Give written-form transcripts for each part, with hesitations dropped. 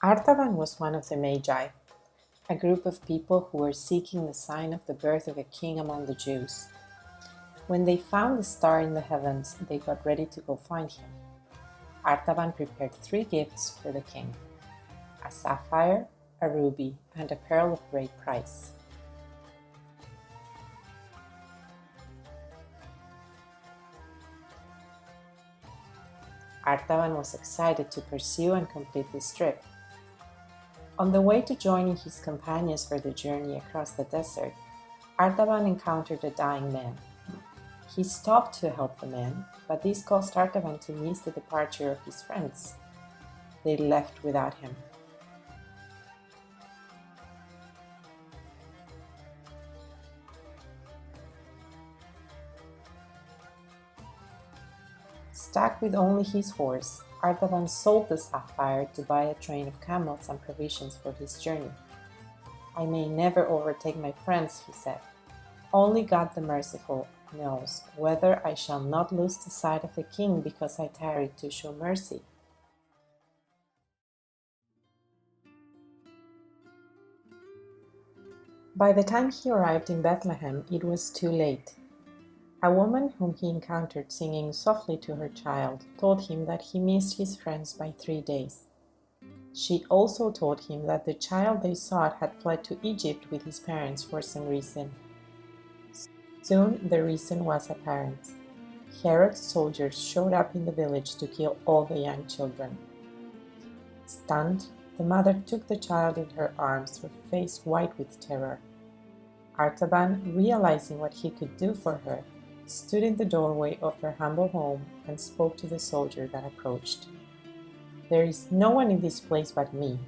Artaban was one of the Magi, a group of people who were seeking the sign of the birth of a king among the Jews. When they found the star in the heavens, they got ready to go find him. Artaban prepared 3 gifts for the king: a sapphire, a ruby, and a pearl of great price. Artaban was excited to pursue and complete this trip. On the way to joining his companions for the journey across the desert, Artaban encountered a dying man. He stopped to help the man, but this caused Artaban to miss the departure of his friends. They left without him. Stuck with only his horse, Artaban sold the sapphire to buy a train of camels and provisions for his journey. "I may never overtake my friends," he said. "Only God the Merciful knows whether I shall not lose the sight of the king because I tarried to show mercy." By the time he arrived in Bethlehem, it was too late. A woman whom he encountered singing softly to her child told him that he missed his friends by 3 days. She also told him that the child they sought had fled to Egypt with his parents for some reason. Soon the reason was apparent. Herod's soldiers showed up in the village to kill all the young children. Stunned, the mother took the child in her arms, her face white with terror. Artaban, realizing what he could do for her, stood in the doorway of her humble home and spoke to the soldier that approached. "There is no one in this place but me,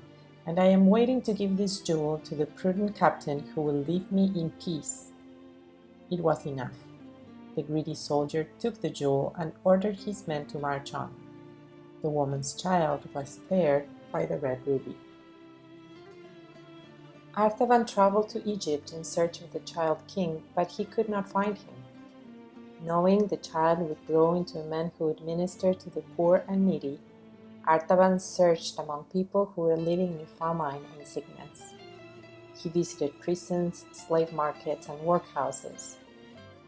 and I am waiting to give this jewel to the prudent captain who will leave me in peace." It was enough. The greedy soldier took the jewel and ordered his men to march on. The woman's child was spared by the red ruby. Artaban traveled to Egypt in search of the child king, but he could not find him. Knowing the child would grow into a man who would minister to the poor and needy, Artaban searched among people who were living in famine and sickness. He visited prisons, slave markets, and workhouses.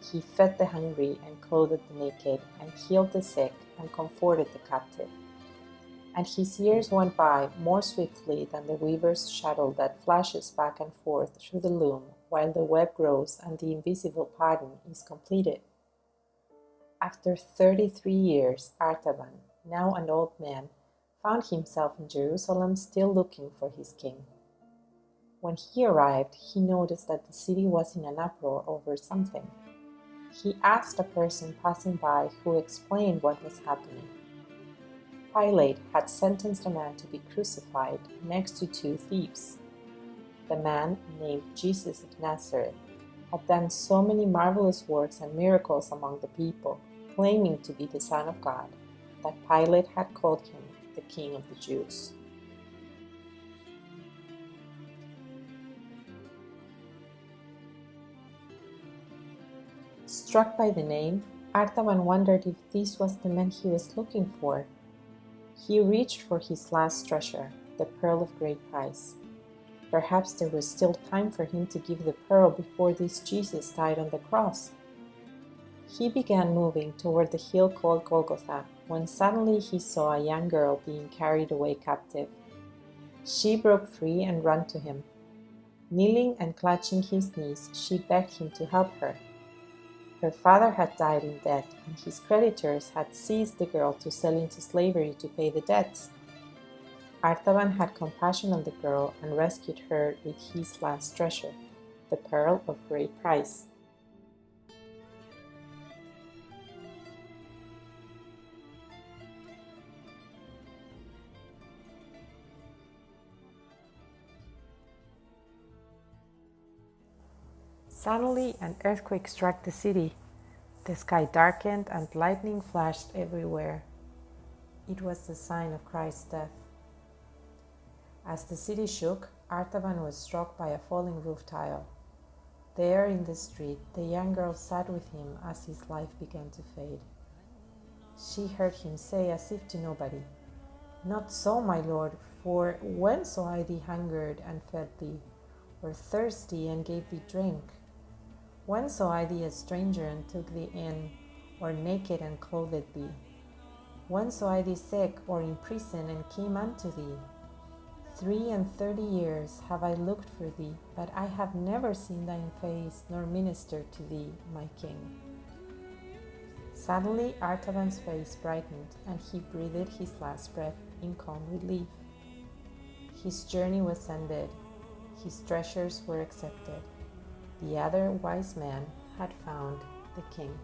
He fed the hungry and clothed the naked, and healed the sick and comforted the captive. And his years went by more swiftly than the weaver's shuttle that flashes back and forth through the loom while the web grows and the invisible pattern is completed. After 33 years, Artaban, now an old man, found himself in Jerusalem still looking for his king. When he arrived, he noticed that the city was in an uproar over something. He asked a person passing by who explained what was happening. Pilate had sentenced a man to be crucified next to 2 thieves. The man, named Jesus of Nazareth, had done so many marvelous works and miracles among the people, claiming to be the Son of God, that Pilate had called him the King of the Jews. Struck by the name, Artaban wondered if this was the man he was looking for. He reached for his last treasure, the pearl of great price. Perhaps there was still time for him to give the pearl before this Jesus died on the cross. He began moving toward the hill called Golgotha, when suddenly he saw a young girl being carried away captive. She broke free and ran to him. Kneeling and clutching his knees, she begged him to help her. Her father had died in debt, and his creditors had seized the girl to sell into slavery to pay the debts. Artaban had compassion on the girl and rescued her with his last treasure, the pearl of great price. Suddenly, an earthquake struck the city. The sky darkened and lightning flashed everywhere. It was the sign of Christ's death. As the city shook, Artaban was struck by a falling roof tile. There in the street, the young girl sat with him as his life began to fade. She heard him say as if to nobody, Not so, my lord, for when saw I thee hungered and fed thee, or thirsty and gave thee drink? When saw I thee a stranger and took thee in, or naked and clothed thee? When saw I thee sick or in prison and came unto thee? 33 years have I looked for thee, but I have never seen thine face, nor ministered to thee, my king. Suddenly Artaban's face brightened, and he breathed his last breath in calm relief. His journey was ended, his treasures were accepted. The other wise man had found the king.